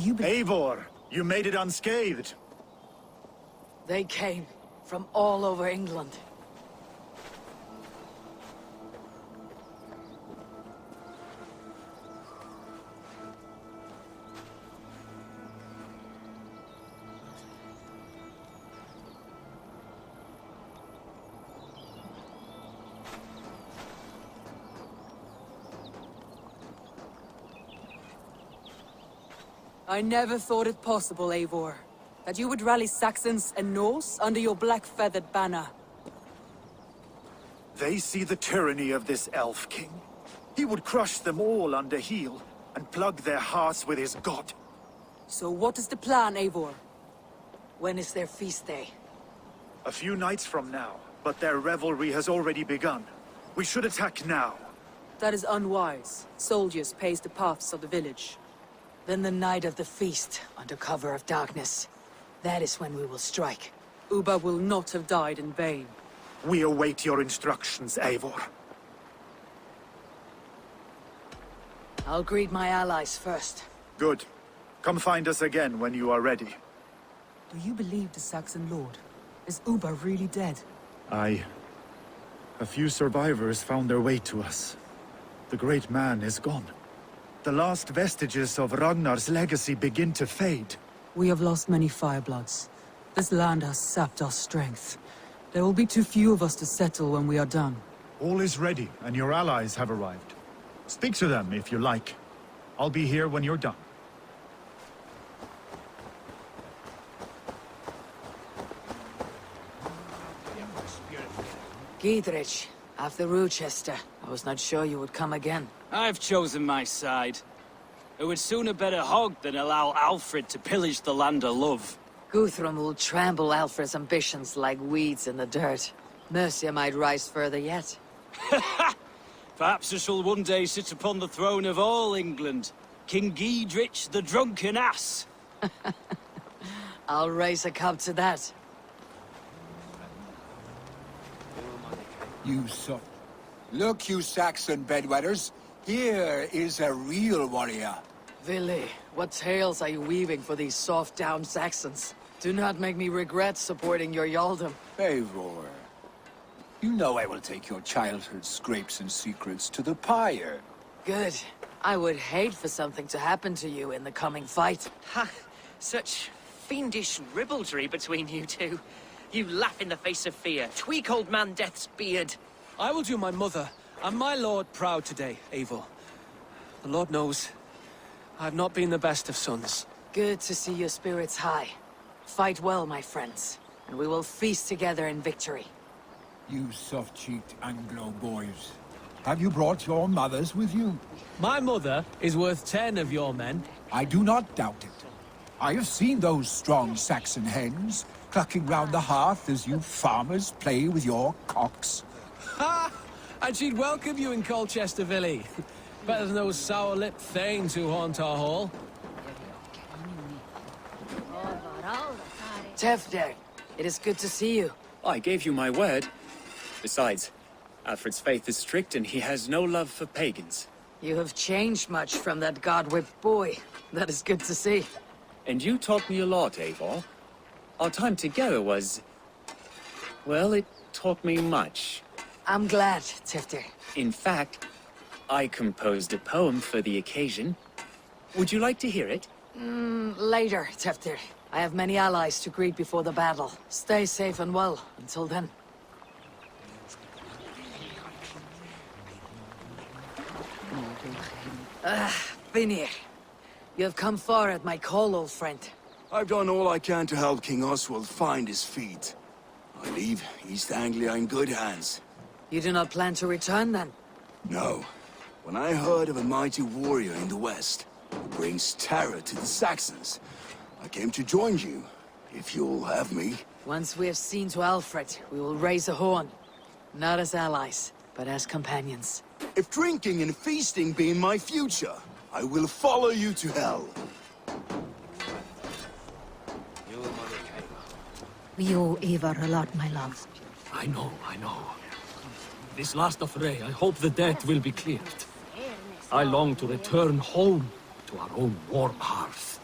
you Eivor, you made it unscathed. They came from all over England. I never thought it possible, Eivor, that you would rally Saxons and Norse under your black-feathered banner. They see the tyranny of this elf king. He would crush them all under heel and plug their hearts with his god. So what is the plan, Eivor? When is their feast day? A few nights from now, but their revelry has already begun. We should attack now. That is unwise. Soldiers pace the paths of the village. Then the night of the feast, under cover of darkness. That is when we will strike. Uba will not have died in vain. We await your instructions, Eivor. I'll greet my allies first. Good. Come find us again when you are ready. Do you believe the Saxon lord? Is Uba really dead? Aye. A few survivors found their way to us. The great man is gone. The last vestiges of Ragnar's legacy begin to fade. We have lost many firebloods. This land has sapped our strength. There will be too few of us to settle when we are done. All is ready, and your allies have arrived. Speak to them if you like. I'll be here when you're done. Giedrich, after Rochester. I was not sure you would come again. I've chosen my side. It would sooner bet a hog than allow Alfred to pillage the land of love. Guthrum will trample Alfred's ambitions like weeds in the dirt. Mercia might rise further yet. Perhaps I shall one day sit upon the throne of all England. King Giedrich the drunken ass. I'll raise a cup to that. You Look, you Saxon bedwetters. Here is a real warrior. Vili, what tales are you weaving for these soft-down Saxons? Do not make me regret supporting your Yaldom. Eivor, you know I will take your childhood scrapes and secrets to the pyre. Good. I would hate for something to happen to you in the coming fight. Ha! Such fiendish ribaldry between you two. You laugh in the face of fear. Tweak old man Death's beard. I will do my mother and my lord proud today, Eivor. The Lord knows, I have not been the best of sons. Good to see your spirits high. Fight well, my friends, and we will feast together in victory. You soft-cheeked Anglo boys. Have you brought your mothers with you? My mother is worth 10 of your men. I do not doubt it. I have seen those strong Saxon hens clucking round the hearth as you farmers play with your cocks. Ha! And she'd welcome you in Colchester, Vili. Better than those sour-lipped thanes who haunt our hall. Tefder, it is good to see you. I gave you my word. Besides, Alfred's faith is strict and he has no love for pagans. You have changed much from that god-whipped boy. That is good to see. And you taught me a lot, Eivor. Our time together was... well, it taught me much. I'm glad, Tefder. In fact, I composed a poem for the occasion. Would you like to hear it? Later, Tefder. I have many allies to greet before the battle. Stay safe and well until then. Vinir. You have come far at my call, old friend. I've done all I can to help King Oswald find his feet. I leave East Anglia in good hands. You do not plan to return, then? No. When I heard of a mighty warrior in the west, who brings terror to the Saxons, I came to join you, if you'll have me. Once we have seen to Alfred, we will raise a horn. Not as allies, but as companions. If drinking and feasting be in my future, I will follow you to hell. We owe Eivor a lot, my love. I know. This last affray, I hope the debt will be cleared. I long to return home to our own warm hearth.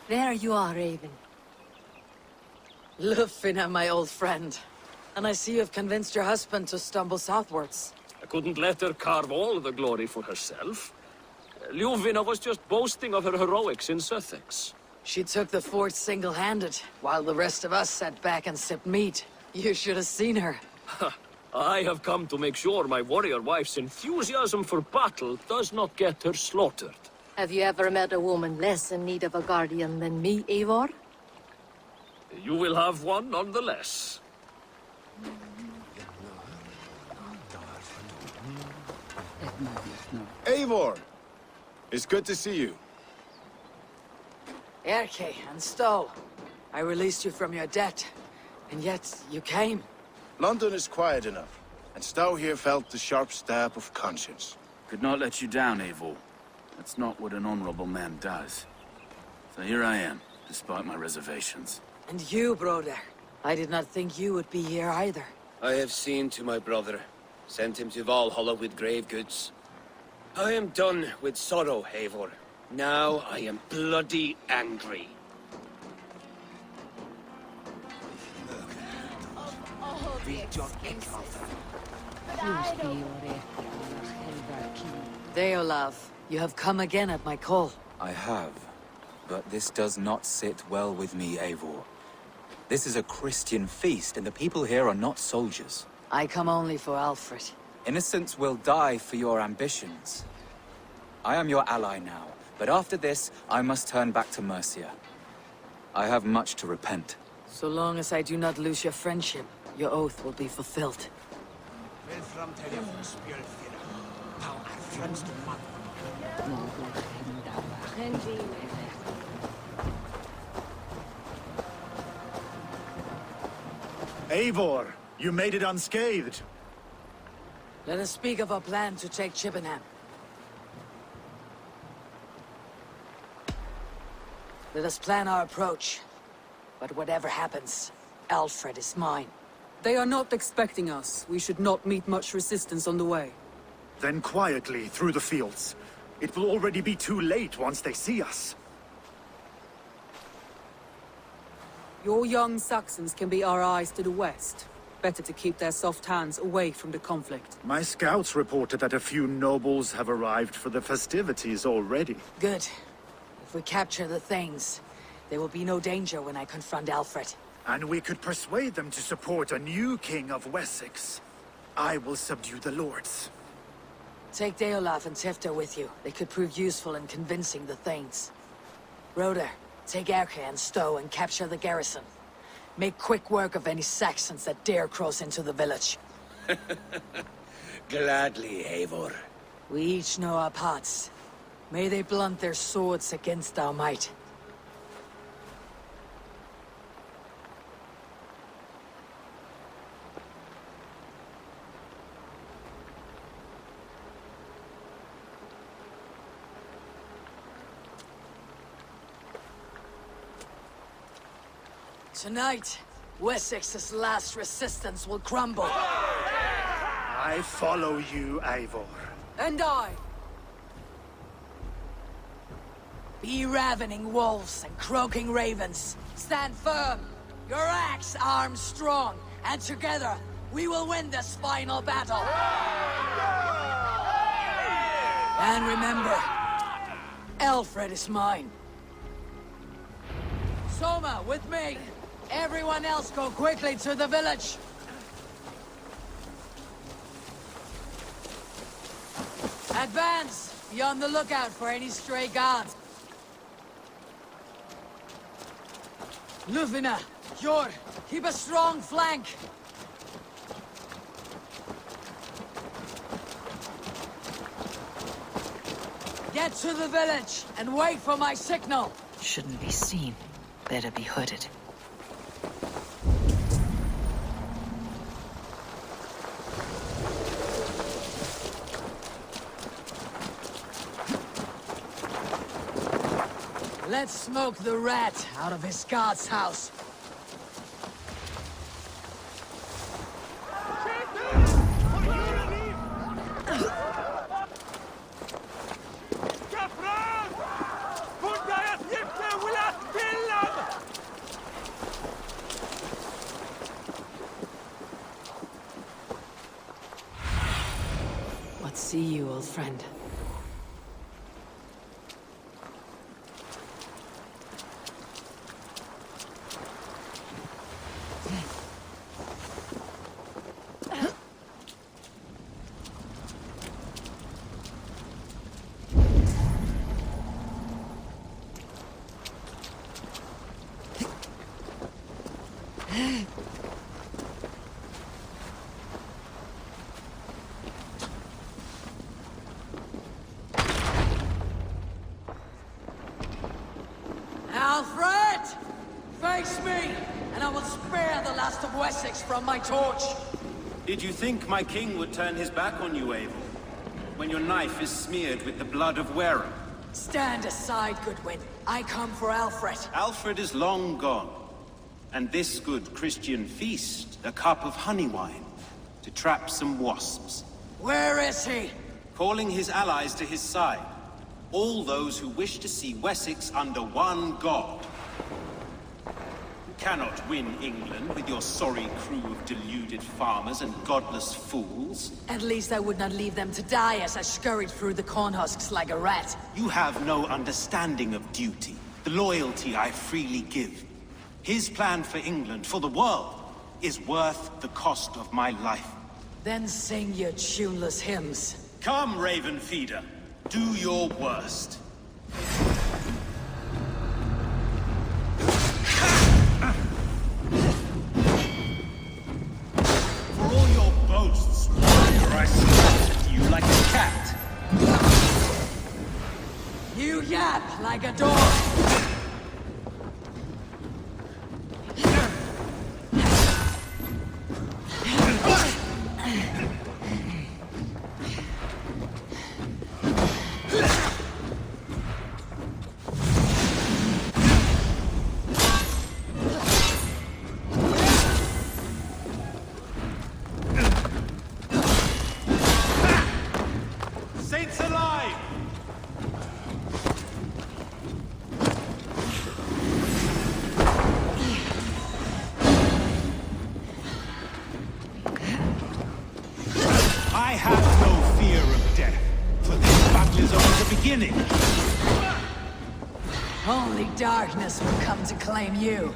There you are, Raven. Lufina, my old friend. And I see you've convinced your husband to stumble southwards. I couldn't let her carve all the glory for herself. Ljuvina was just boasting of her heroics in Sussex. She took the fort single-handed, while the rest of us sat back and sipped mead. You should have seen her. I have come to make sure my warrior wife's enthusiasm for battle does not get her slaughtered. Have you ever met a woman less in need of a guardian than me, Eivor? You will have one nonetheless. Eivor! It's good to see you. Erke and Stowe. I released you from your debt, and yet you came. London is quiet enough, and Stowe here felt the sharp stab of conscience. Could not let you down, Eivor. That's not what an honorable man does. So here I am, despite my reservations. And you, brother. I did not think you would be here either. I have seen to my brother, sent him to Valhalla with grave goods. I am done with sorrow, Eivor. Now I am bloody angry. Deolav, you have come again at my call. I have, but this does not sit well with me, Eivor. This is a Christian feast, and the people here are not soldiers. I come only for Alfred. Innocents will die for your ambitions. I am your ally now, but after this, I must turn back to Mercia. I have much to repent. So long as I do not lose your friendship, your oath will be fulfilled. Eivor, you made it unscathed. Let us speak of our plan to take Chippenham. Let us plan our approach. But whatever happens, Alfred is mine. They are not expecting us. We should not meet much resistance on the way. Then quietly through the fields. It will already be too late once they see us. Your young Saxons can be our eyes to the west. Better to keep their soft hands away from the conflict. My scouts reported that a few nobles have arrived for the festivities already. Good. If we capture the Thanes, there will be no danger when I confront Alfred. And we could persuade them to support a new king of Wessex. I will subdue the lords. Take Deolav and Tifta with you. They could prove useful in convincing the Thanes. Roder, take Erke and Stowe and capture the garrison. Make quick work of any Saxons that dare cross into the village. Gladly, Eivor. We each know our parts. May they blunt their swords against our might. Tonight, Wessex's last resistance will crumble. I follow you, Eivor. And I. Be ravening wolves and croaking ravens. Stand firm. Your axe arms strong. And together, we will win this final battle. And remember, Alfred is mine. Soma, with me. Everyone else go quickly to the village. Advance! Be on the lookout for any stray guards. Lufina, Jor, keep a strong flank. Get to the village and wait for my signal. Shouldn't be seen. Better be hooded. Let's smoke the rat out of his guard's house. see you, old friend. Alfred! Face me, and I will spare the last of Wessex from my torch! Did you think my king would turn his back on you, Eivor? When your knife is smeared with the blood of Wareham? Stand aside, Goodwin. I come for Alfred. Alfred is long gone. And this good Christian feast, a cup of honey wine, to trap some wasps. Where is he? Calling his allies to his side. All those who wish to see Wessex under one god. You cannot win England with your sorry crew of deluded farmers and godless fools. At least I would not leave them to die as I scurried through the corn husks like a rat. You have no understanding of duty, the loyalty I freely give. His plan for England, for the world, is worth the cost of my life. Then sing your tuneless hymns. Come, Raven Feeder. Do your worst. For all your boasts, warrior, I snap at you like a cat. You yap like a dog. Saints alive! I have no fear of death, for this battle is only the beginning. Only darkness will come to claim you.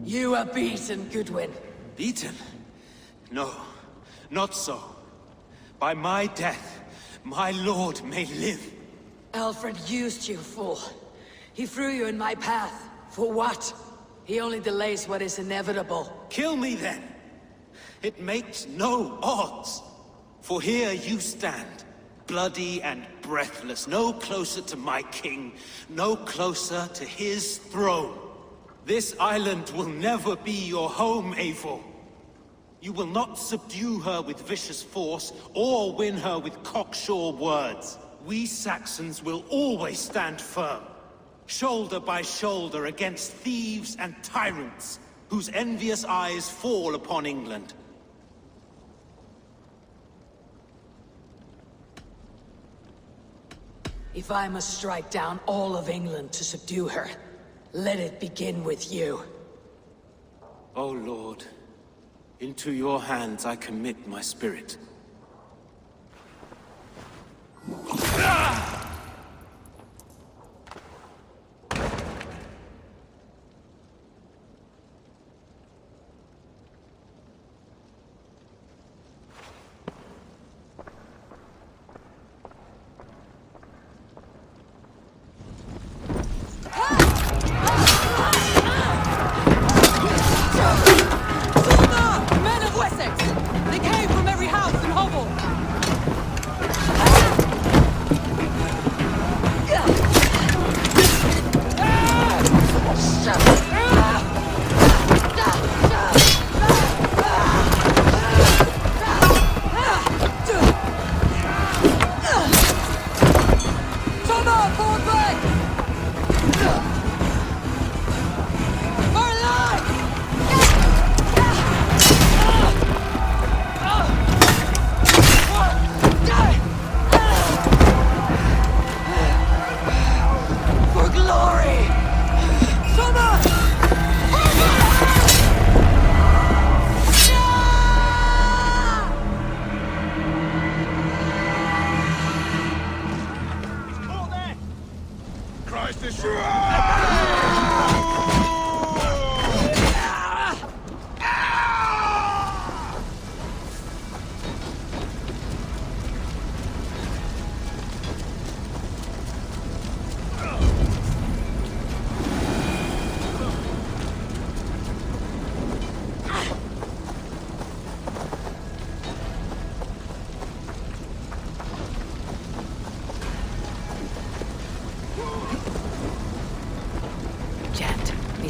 You are beaten, Goodwin. Beaten? No, not so. By my death, my lord may live. Alfred used you, fool. He threw you in my path. For what? He only delays what is inevitable. Kill me then. It makes no odds. For here you stand, bloody and breathless, no closer to my king, no closer to his throne. This island will never be your home, Eivor. You will not subdue her with vicious force, or win her with cocksure words. We Saxons will always stand firm, shoulder by shoulder against thieves and tyrants, whose envious eyes fall upon England. If I must strike down all of England to subdue her, let it begin with you. O Lord, into your hands I commit my spirit. Men of Wessex! They came from every house and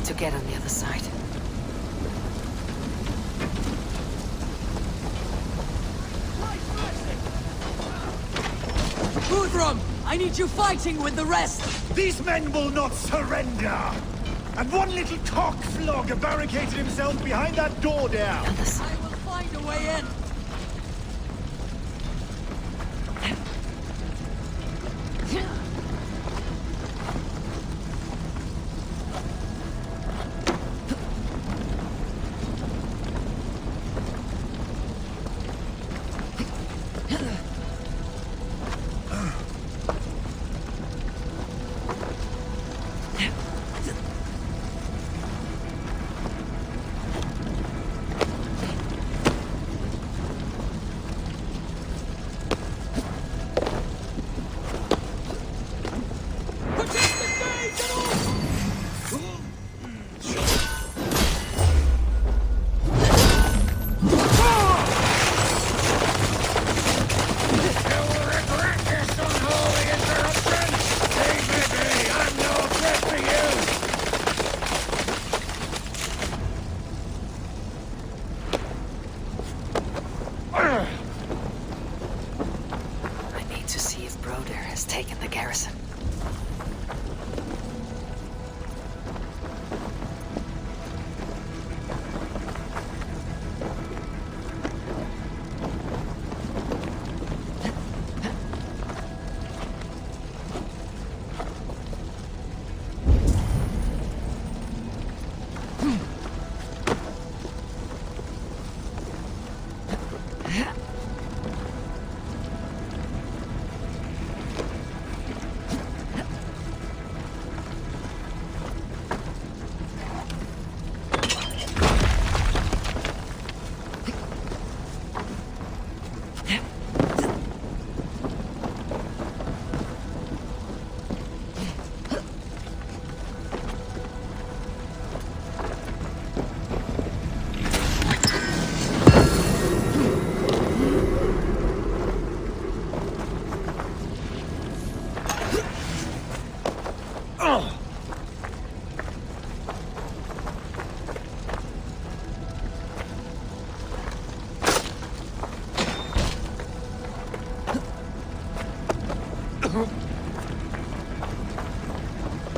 To get on the other side. Guthrum! I need you fighting with the rest! These men will not surrender! And one little cockflog barricaded himself behind that door there! I will find a way in! Taken the garrison.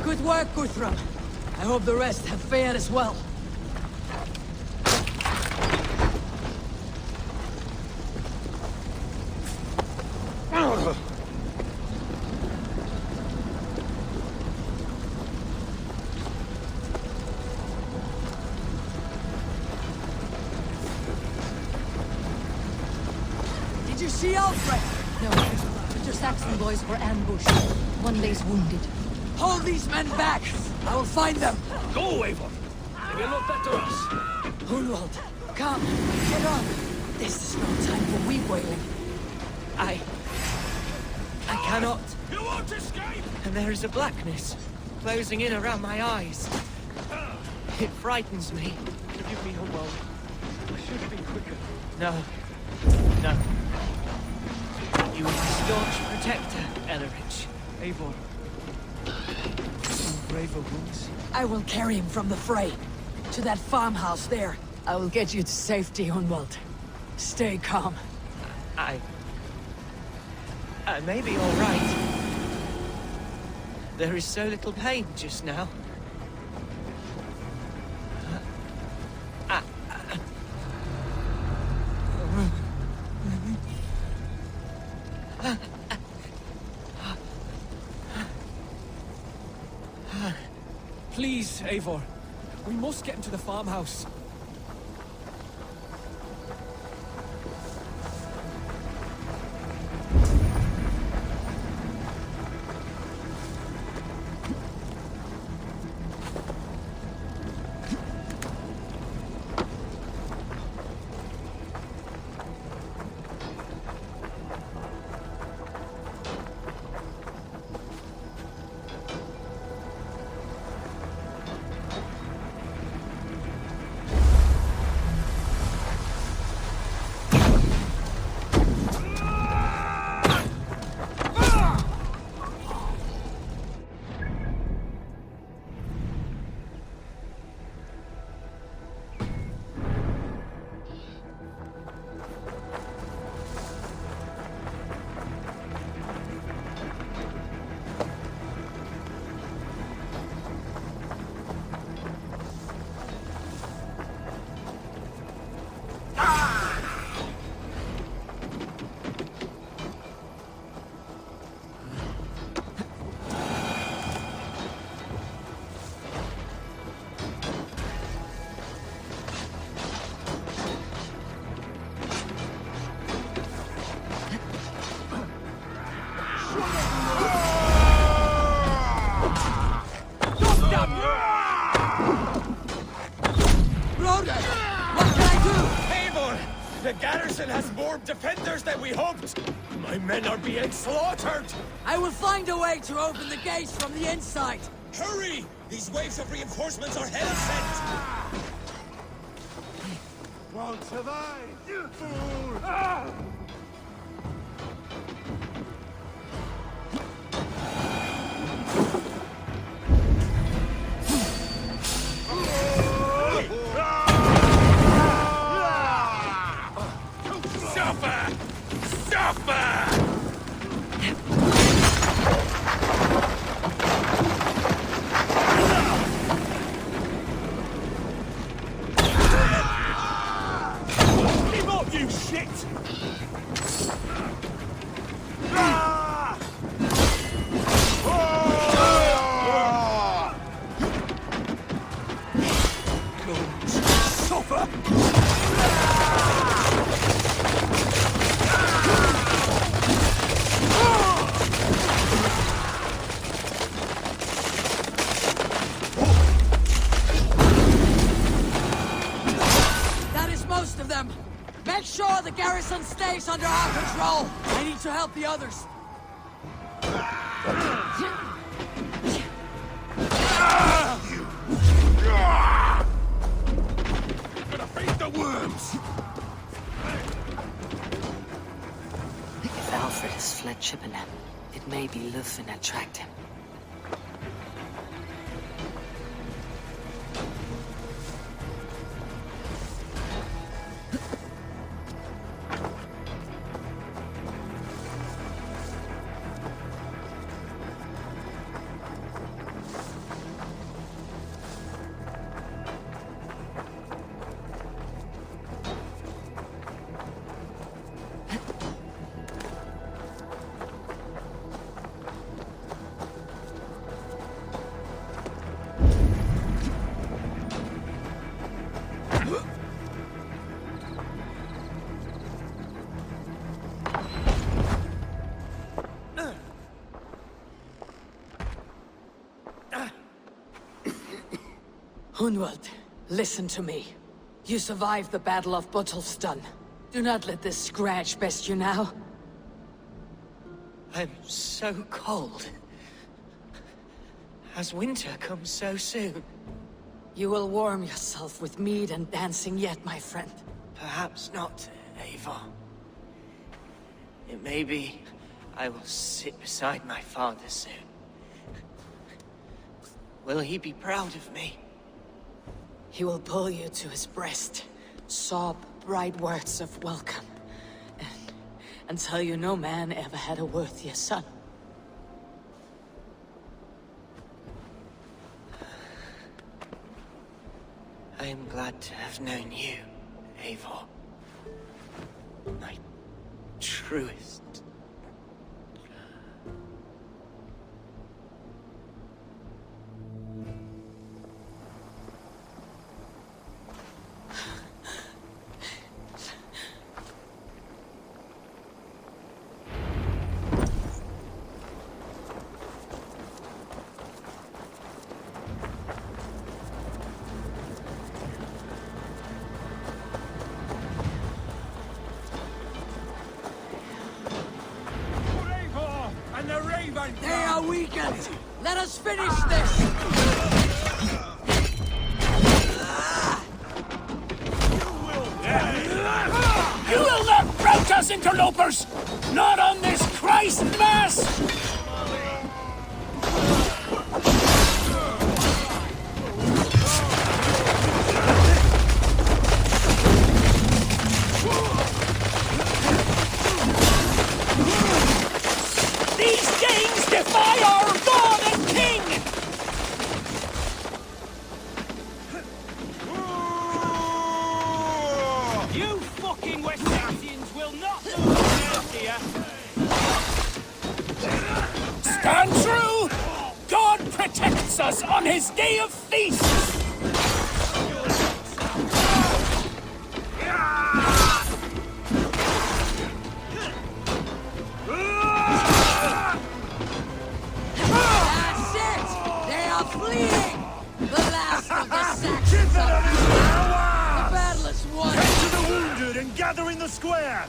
Good work, Guthrum. I hope the rest have fared as well. Did you see Alfred? No. The Saxon boys were ambushed. One lays wounded. Hold these men back! I will find them! Go, Eivor! They will not better us! Hunwald, come, get on! This is no time for weep wailing. I cannot. You won't escape! And there is a blackness closing in around my eyes. It frightens me. Forgive me, Hunwald. I should have been quicker. No. No. You are my staunch protector, Ellerich. Eivor. Some braver wounds. I will carry him from the fray. To that farmhouse there. I will get you to safety, Hunwald. Stay calm. I may be all right. There is so little pain just now. Please, Eivor. We must get into the farmhouse. Broder! What can I do? Eivor! The garrison has more defenders than we hoped! My men are being slaughtered! I will find a way to open the gates from the inside! Hurry! These waves of reinforcements are hell-sent! Won't survive, you fool! Suffer! Suffer! Give up, you shit! Suffer! That is most of them! Make sure the garrison stays under our control! I need to help the others! Gonna face the worms! If Alfred has fled Chippenham, it may be Lúthien that tracked him. Hunwald, listen to me. You survived the Battle of Bottleston. Do not let this scratch best you now. I'm so cold. Has winter come so soon? You will warm yourself with mead and dancing yet, my friend. Perhaps not, Eivor. It may be I will sit beside my father soon. Will he be proud of me? He will pull you to his breast, sob bright words of welcome, and tell you no man ever had a worthier son. I am glad to have known you, Eivor. My truest. They are weakened! Let us finish this! You will not rout us, interlopers! Not on this Christ Mass! These Danes defy our God and King! You fucking West Saxons will not move here! Stand true! God protects us on his day of feast! fleeing! The last of the Saxons are the battle is won! Get to the wounded and gather in the square!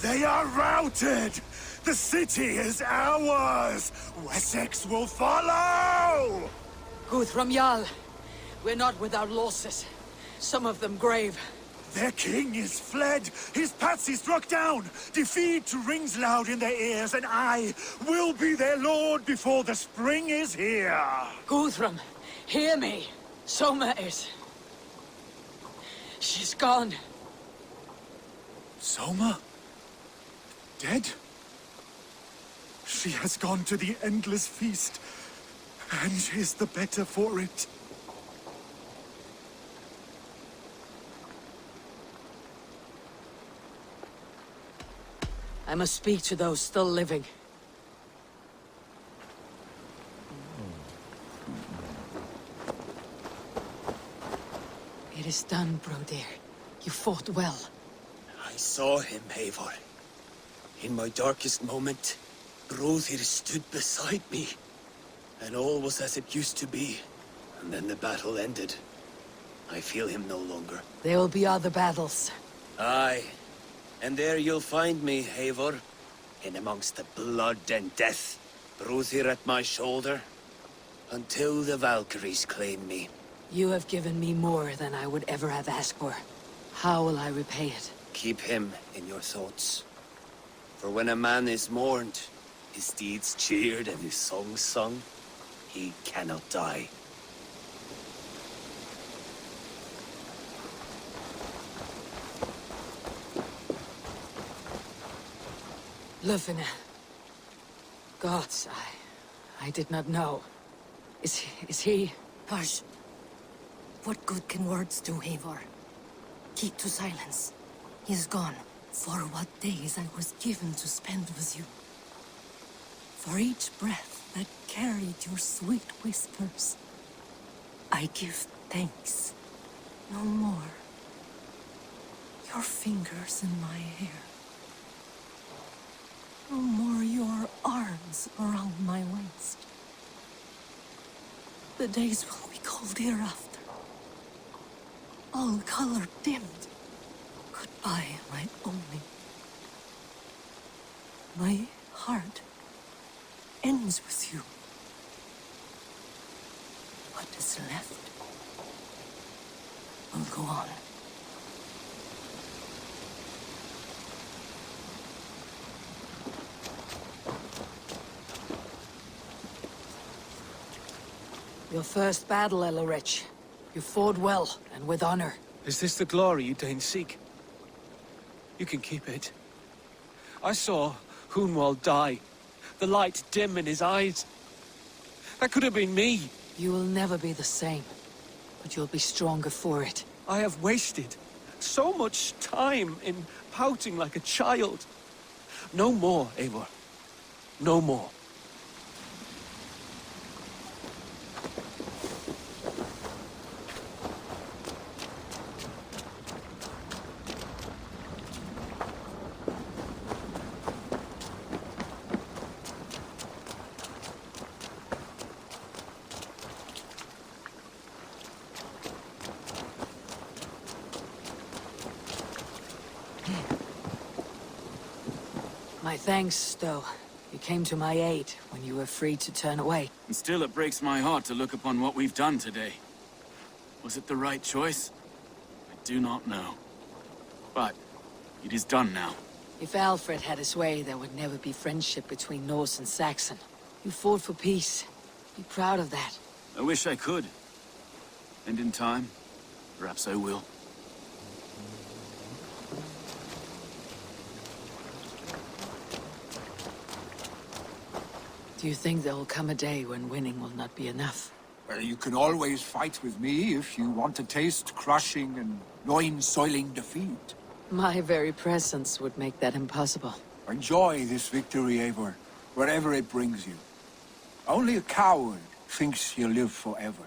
They are routed! The city is ours! Wessex will follow! Guthrum Jarl, we're not without losses. Some of them grave. Their king is fled! His patsy struck down! Defeat rings loud in their ears, and I will be their lord before the spring is here! Guthrum, hear me. Soma is... she's gone. Soma? Dead? She has gone to the endless feast, and is the better for it. I must speak to those still living. It is done, Brodir. You fought well. I saw him, Eivor. In my darkest moment, Brodir stood beside me. And all was as it used to be. And then the battle ended. I feel him no longer. There will be other battles. Aye. And there you'll find me, Eivor. In amongst the blood and death. Brodir at my shoulder. Until the Valkyries claim me. You have given me more than I would ever have asked for. How will I repay it? Keep him in your thoughts. For when a man is mourned, his deeds cheered and his songs sung, he cannot die. Lufina. Gods, I did not know. Is he... Hush. What good can words do, Eivor? Keep to silence. He is gone. For what days I was given to spend with you. For each breath that carried your sweet whispers, I give thanks. No more. Your fingers in my hair. No more your arms around my waist. The days will be cold hereafter. All color dimmed. Goodbye, my only. My heart ends with you. What is left will go on. Your first battle, Elorich. You fought well, and with honor. Is this the glory you deign seek? You can keep it. I saw Hunwald die. The light dim in his eyes. That could have been me. You will never be the same. But you'll be stronger for it. I have wasted so much time in pouting like a child. No more, Eivor. No more. My thanks, though. You came to my aid when you were free to turn away. And still it breaks my heart to look upon what we've done today. Was it the right choice? I do not know. But it is done now. If Alfred had his way, there would never be friendship between Norse and Saxon. You fought for peace. Be proud of that. I wish I could. And in time, Perhaps I will. Do you think there will come a day when winning will not be enough? Well, you can always fight with me if you want to taste crushing and loin-soiling defeat. My very presence would make that impossible. Enjoy this victory, Eivor, wherever it brings you. Only a coward thinks he'll live forever.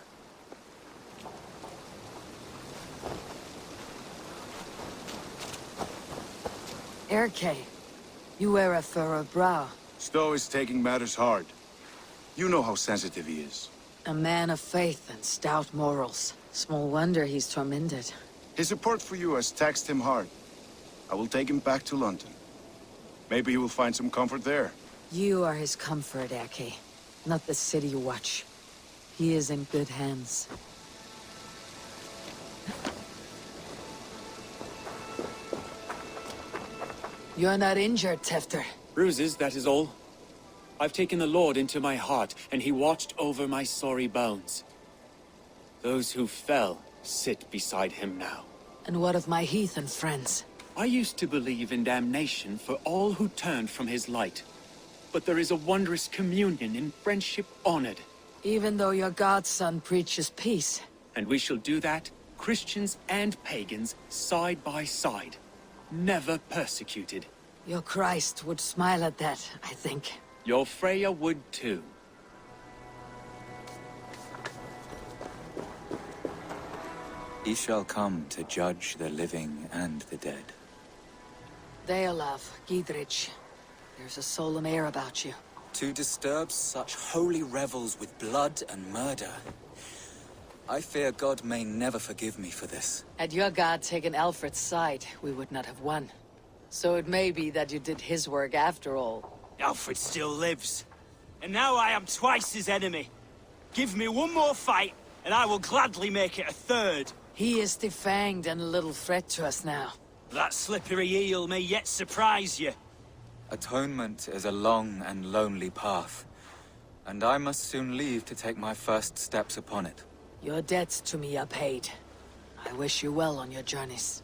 Erke, you wear a furrowed brow. Stowe is taking matters hard. You know how sensitive he is. A man of faith and stout morals. Small wonder he's tormented. His support for you has taxed him hard. I will take him back to London. Maybe he will find some comfort there. You are his comfort, Erke, not the city watch. He is in good hands. You're not injured, Tefter. Bruises, that is all. I've taken the Lord into my heart, and he watched over my sorry bones. Those who fell sit beside him now. And what of my heathen friends? I used to believe in damnation for all who turned from his light. But there is a wondrous communion in friendship honored. Even though your godson preaches peace. And we shall do that, Christians and pagans, side by side. Never persecuted. Your Christ would smile at that, I think. Your Freya would too. He shall come to judge the living and the dead. Deolav, Gidrich, there's a solemn air about you. To disturb such holy revels with blood and murder. I fear God may never forgive me for this. Had your god taken Alfred's side, we would not have won. So it may be that you did his work after all. Alfred still lives. And now I am twice his enemy. Give me one more fight, and I will gladly make it a third. He is defanged and a little threat to us now. That slippery eel may yet surprise you. Atonement is a long and lonely path, and I must soon leave to take my first steps upon it. Your debts to me are paid. I wish you well on your journeys.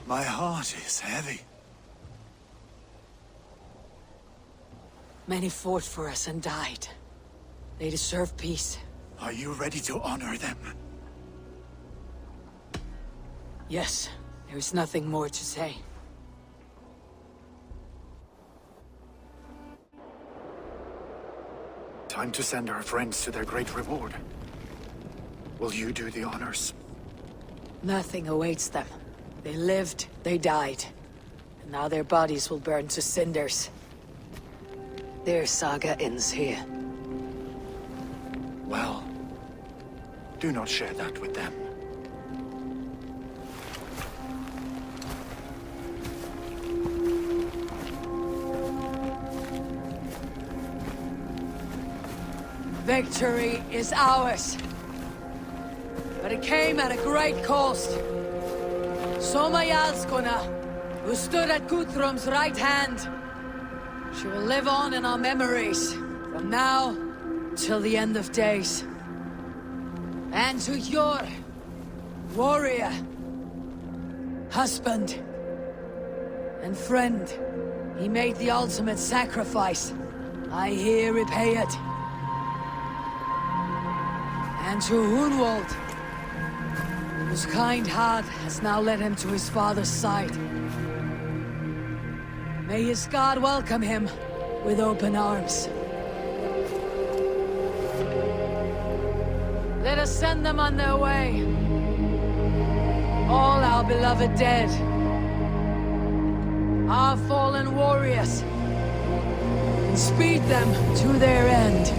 My heart is heavy. Many fought for us and died. They deserve peace. Are you ready to honor them? Yes, there is nothing more to say. Time to send our friends to their great reward. Will you do the honors? Nothing awaits them. They lived, they died. And now their bodies will burn to cinders. Their saga ends here. Well, do not share that with them. Victory is ours. But it came at a great cost. Soma Jarlskona, who stood at Guthrum's right hand. She will live on in our memories, from now till the end of days. And to your warrior, husband, and friend, he made the ultimate sacrifice. I here repay it. And to Hunwald, whose kind heart has now led him to his father's side. May his God welcome him with open arms. Let us send them on their way. All our beloved dead. Our fallen warriors. And speed them to their end.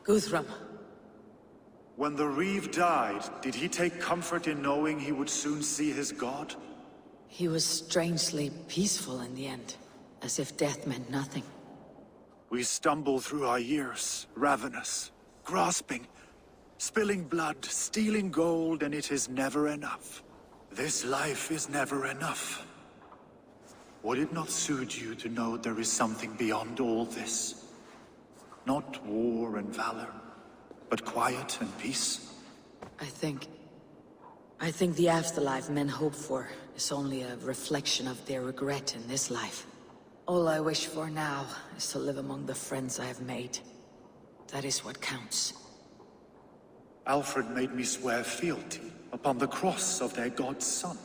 Guthrum. When the Reeve died, did he take comfort in knowing he would soon see his god? He was strangely peaceful in the end, as if death meant nothing. We stumble through our years, ravenous, grasping, spilling blood, stealing gold, and it is never enough. This life is never enough. Would it not suit you to know there is something beyond all this? Not war and valor, but quiet and peace? I think the afterlife men hope for is only a reflection of their regret in this life. All I wish for now is to live among the friends I have made. That is what counts. Alfred made me swear fealty upon the cross of their god's son.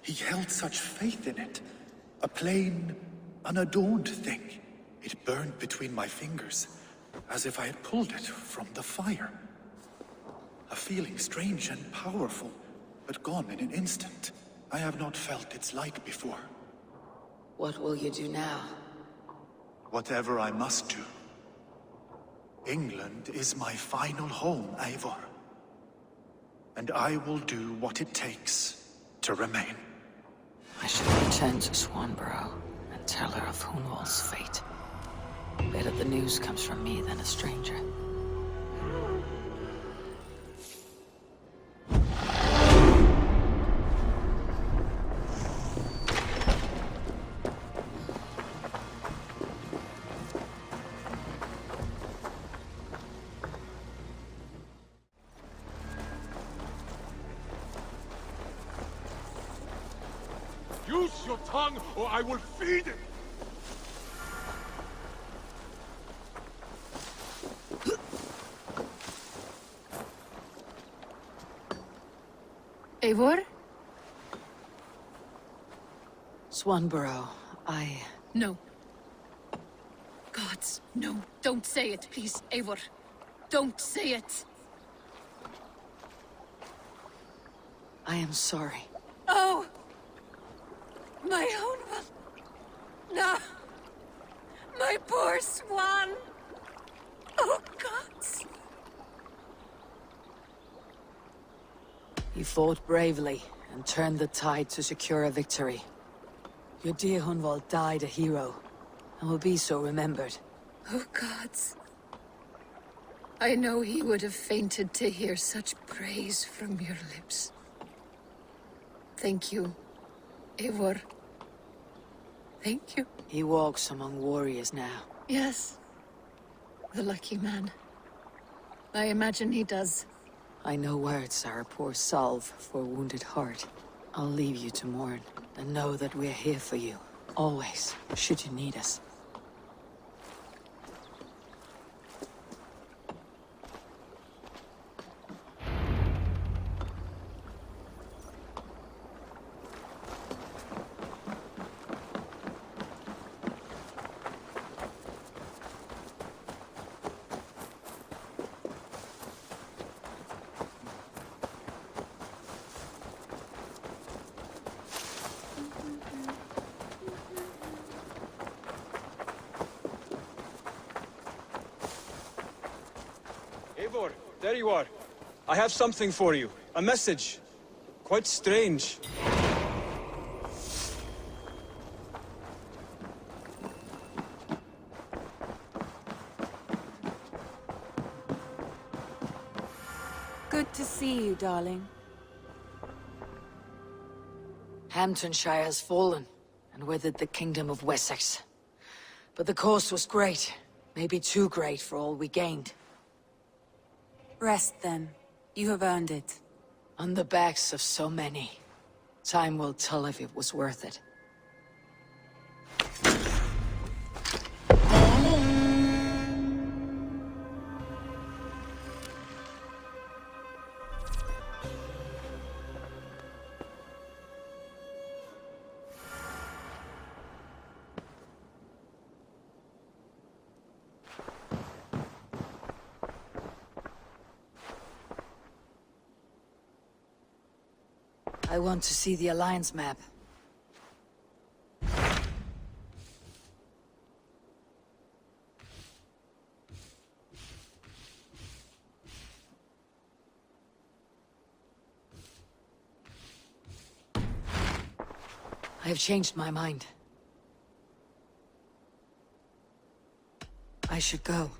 He held such faith in it. A plain, unadorned thing. It burned between my fingers, as if I had pulled it from the fire. A feeling strange and powerful, but gone in an instant. I have not felt its like before. What will you do now? Whatever I must do. England is my final home, Eivor. And I will do what it takes to remain. I should return to Swanborough and tell her of Hunwald's fate. Better the news comes from me than a stranger. Use your tongue, or I will feed it! Eivor? Swanborough, No. Gods, no. Don't say it, please, Eivor. Don't say it! I am sorry. Oh! My own one! No! My poor swan! Oh, gods! You fought bravely and turned the tide to secure a victory. Your dear Hunwald died a hero, and will be so remembered. Oh, gods. I know he would have fainted to hear such praise from your lips. Thank you, Eivor. Thank you. He walks among warriors now. Yes. The lucky man. I imagine he does. I know words are a poor salve for a wounded heart. I'll leave you to mourn, and know that we're here for you. Always, should you need us. Eivor, there you are. I have something for you. A message. Quite strange. Good to see you, darling. Hamptonshire has fallen, and with it the Kingdom of Wessex. But the cost was great. Maybe too great for all we gained. Rest, then. You have earned it. On the backs of so many. Time will tell if it was worth it. I want to see the Alliance map. I have changed my mind. I should go.